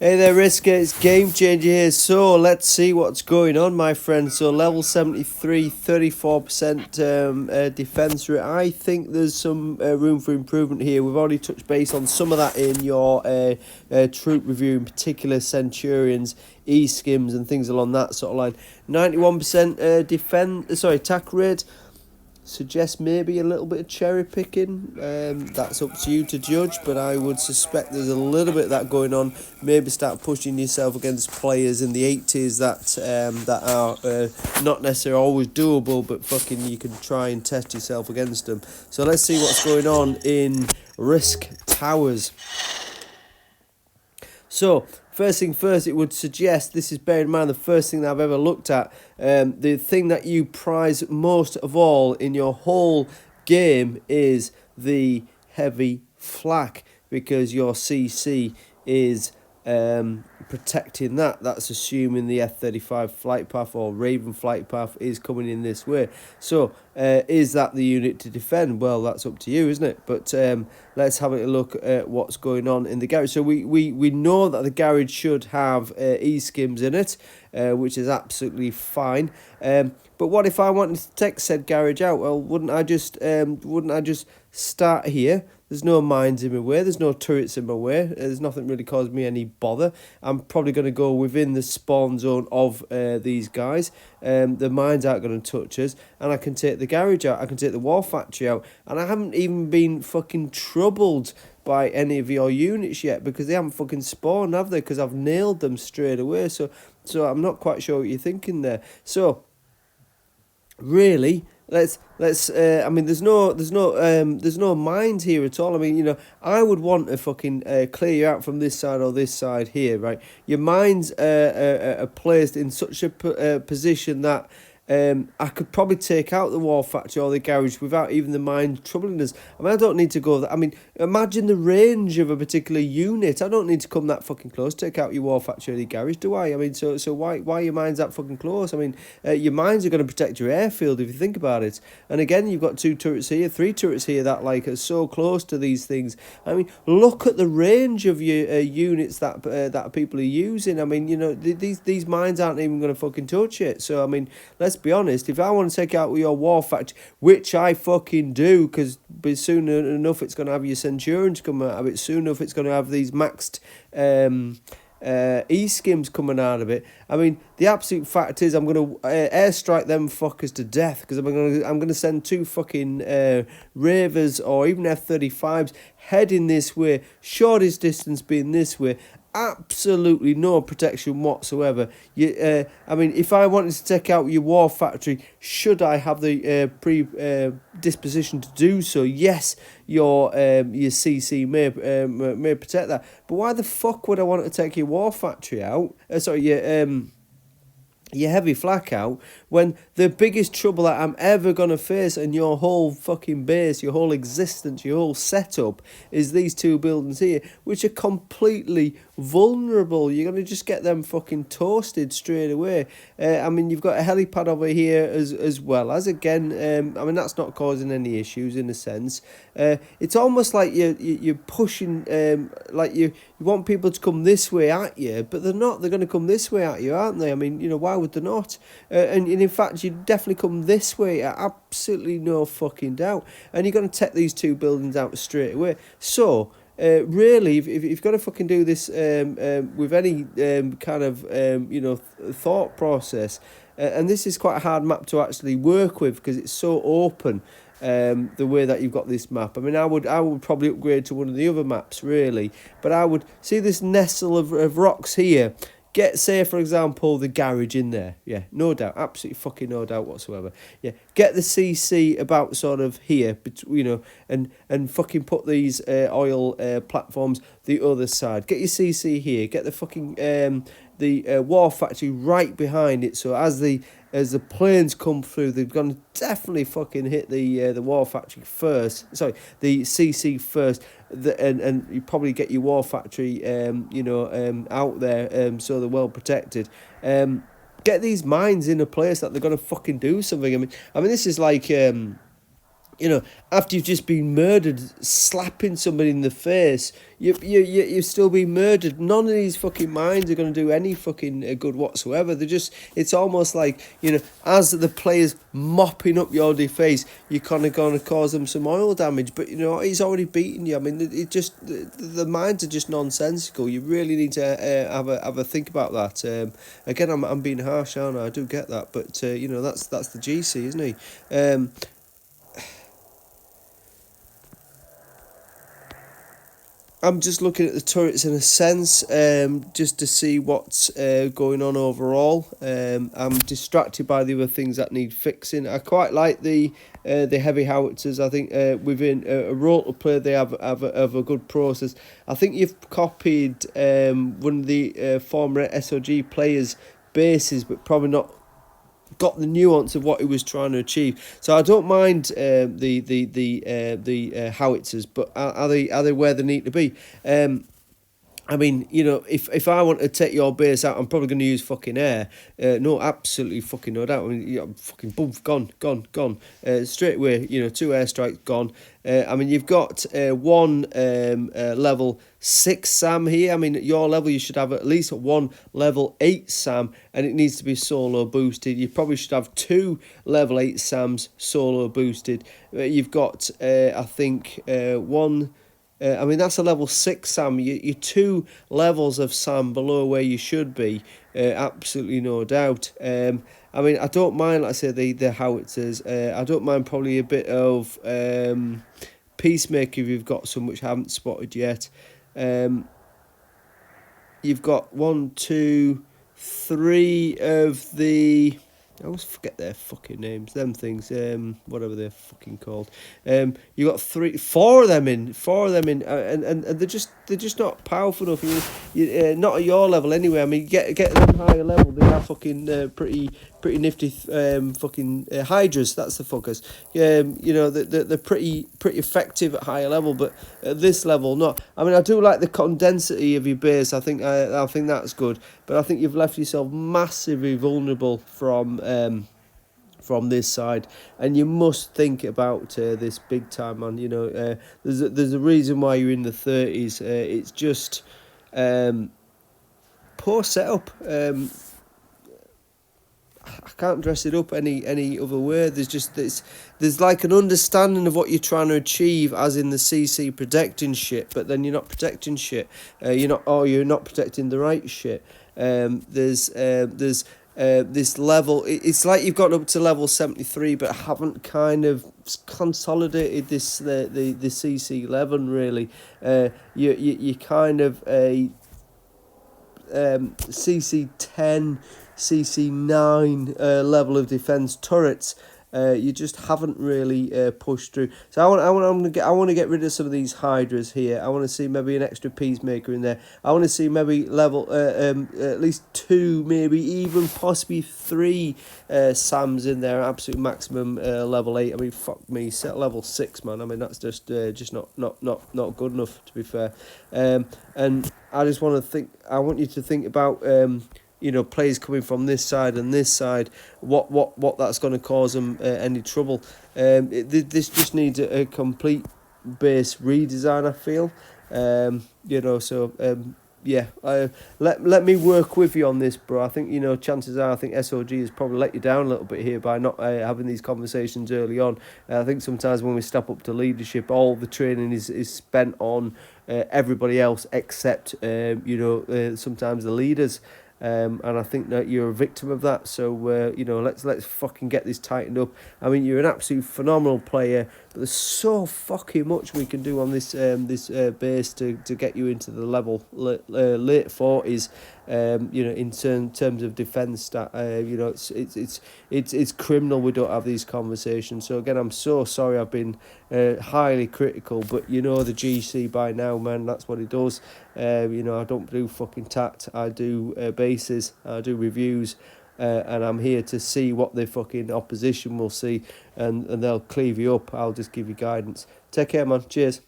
Hey there, Riska, it's Game Changer here. So let's see what's going on, my friend. So level 73, 34% defense rate. I think there's some room for improvement here. We've already touched base on some of that in your troop review, in particular Centurions, E-skims and things along that sort of line. 91% attack rate. Suggest maybe a little bit of cherry picking. That's up to you to judge, but I would suspect there's a little bit of that going on. Maybe start pushing yourself against players in the 80s that are not necessarily always doable, but fucking you can try and test yourself against them. So let's see what's going on in Risk Towers. So, first thing first, it would suggest, this is bearing in mind the first thing that I've ever looked at, the thing that you prize most of all in your whole game is the heavy flak, because your CC is protecting that. That's assuming the F-35 flight path or Raven flight path is coming in this way. So is that the unit to defend? Well, that's up to you, isn't it? But let's have a look at what's going on in the garage. So we know that the garage should have E-skims in it, which is absolutely fine. But what if I wanted to take said garage out? Well, wouldn't I just start here? There's no mines in my way. There's no turrets in my way. There's nothing really causing me any bother. I'm probably going to go within the spawn zone of these guys. The mines aren't going to touch us. And I can take the garage out. I can take the war factory out. And I haven't even been fucking troubled by any of your units yet, because they haven't fucking spawned, have they? Because I've nailed them straight away. So I'm not quite sure what you're thinking there. So really, let's I mean, there's no mines here at all. I mean, I would want to fucking clear you out from this side or this side here, right? Your mines are placed in such a position that I could probably take out the war factory or the garage without even the mine troubling us. I mean, I don't need to go I mean, imagine the range of a particular unit. I don't need to come that fucking close to take out your war factory or your garage, do I? I mean, so why are your mines that fucking close? I mean, your mines are going to protect your airfield if you think about it. And again, you've got 2 turrets here, 3 turrets here that are so close to these things. I mean, look at the range of your units that people are using. I mean, these mines aren't even going to fucking touch it. So I mean, let's be honest, if I want to take out your war factory, which I fucking do, because soon enough it's going to have your Centurions come out of it, soon enough it's going to have these maxed E-skims coming out of it. I mean, the absolute fact is I'm going to airstrike them fuckers to death, because I'm going to send 2 fucking Ravers or even F-35s heading this way, shortest distance being this way. Absolutely no protection whatsoever. I mean, if I wanted to take out your war factory, should I have the predisposition to do so? Yes, your CC may protect that. But why the fuck would I want to take your war factory out? Your heavy flak out, when the biggest trouble that I'm ever going to face in your whole fucking base, your whole existence, your whole setup is these 2 buildings here, which are completely vulnerable. You're going to just get them fucking toasted straight away. I mean, you've got a helipad over here as well as, again, I mean, that's not causing any issues in a sense. It's almost like you're pushing, like you want people to come this way at you, but they're not. They're going to come this way at you, aren't they? I mean, why would they not? And in fact, you definitely come this way, absolutely no fucking doubt. And you're going to take these 2 buildings out straight away. So really, if you've got to fucking do this with any kind of thought process, and this is quite a hard map to actually work with because it's so open. The way that you've got this map. I mean, I would probably upgrade to one of the other maps, really. But I would see this nestle of rocks here. Get, say, for example, the garage in there. Yeah, no doubt. Absolutely fucking no doubt whatsoever. Yeah, get the CC about sort of here, and fucking put these oil platforms the other side. Get your CC here. Get the fucking the war factory right behind it. So as the planes come through, they're going to definitely fucking hit the war factory first. Sorry, the CC first. And you probably get your war factory, out there, so they're well protected. Get these mines in a place that they're going to fucking do something. I mean, this is like you know, after you've just been murdered, slapping somebody in the face, you've still been murdered. None of these fucking mines are going to do any fucking good whatsoever. They're just, it's almost like, you know, as the players mopping up your face, you're kind of going to cause them some oil damage. But, you know, he's already beaten you. I mean, it just, the mines are just nonsensical. You really need to have a think about that. Again, I'm being harsh, aren't I? I do get that. But, you know, that's the GC, isn't he? I'm just looking at the turrets in a sense, just to see what's going on overall. I'm distracted by the other things that need fixing. I quite like the heavy howitzers. I think within a role to play, they have a good process. I think you've copied one of the former SOG players' bases, but probably not got the nuance of what he was trying to achieve. So I don't mind the howitzers, but are they where they need to be? I mean, you know, if I want to take your base out, I'm probably going to use fucking air. No, absolutely fucking no doubt. I mean, yeah, fucking boom, gone. Straight away, you know, 2 airstrikes gone. I mean, you've got one level 6 SAM here. I mean, at your level, you should have at least one level 8 SAM, and it needs to be solo boosted. You probably should have 2 level 8 SAMs solo boosted. You've got, I think, one. I mean, that's a level 6 SAM. You're 2 levels of SAM below where you should be. Absolutely no doubt. I mean, I don't mind, like I say, the howitzers. I don't mind probably a bit of Peacemaker if you've got some which I haven't spotted yet. You've got 1, 2, 3 of the... I always forget their fucking names. Them things, whatever they're fucking called. You got 4 of them in, and they're just not powerful enough. Not at your level anyway. I mean, get them higher level. They are fucking pretty nifty fucking hydras. That's the fuckers. You know, they're pretty effective at higher level, but at this level, not. I mean, I do like the condensity of your base. I think that's good, but I think you've left yourself massively vulnerable from this side, and you must think about this big time, man. You know, there's a reason why you're in the 30s. It's just poor setup. I can't dress it up any other way. There's like an understanding of what you're trying to achieve, as in the CC protecting shit, but then you're not protecting shit. You're not protecting the right shit. There's this level. It's like you've got up to level 73, but haven't kind of consolidated the CC 11 really. You kind of a CC 10. CC9 level of defense turrets. You just haven't really pushed through. So I want to get rid of some of these hydras here. I want to see maybe an extra peacemaker in there. I want to see maybe level at least 2, maybe even possibly 3 SAMs in there. Absolute maximum level 8. I mean, fuck me, set level 6, man. I mean, that's just not good enough, to be fair. And I just want to think. I want you to think about. You know, players coming from this side and this side, what that's going to cause them any trouble. This just needs a complete base redesign, I feel. You know, so yeah, let me work with you on this, bro. I think, you know, chances are, I think SOG has probably let you down a little bit here by not having these conversations early on. I think sometimes when we step up to leadership, all the training is spent on everybody else except, you know, sometimes the leaders. And I think that you're a victim of that. So you know, let's fucking get this tightened up. I mean, you're an absolute phenomenal player, but there's so fucking much we can do on this base to get you into the level late 40s. You know, in terms of defense stat, you know, it's criminal we don't have these conversations. So again, I'm so sorry I've been highly critical, but you know the GC by now, man. That's what it does. You know, I don't do fucking tact. I do bases. I do reviews. And I'm here to see what the fucking opposition will see, and they'll cleave you up. I'll just give you guidance. Take care, man. Cheers.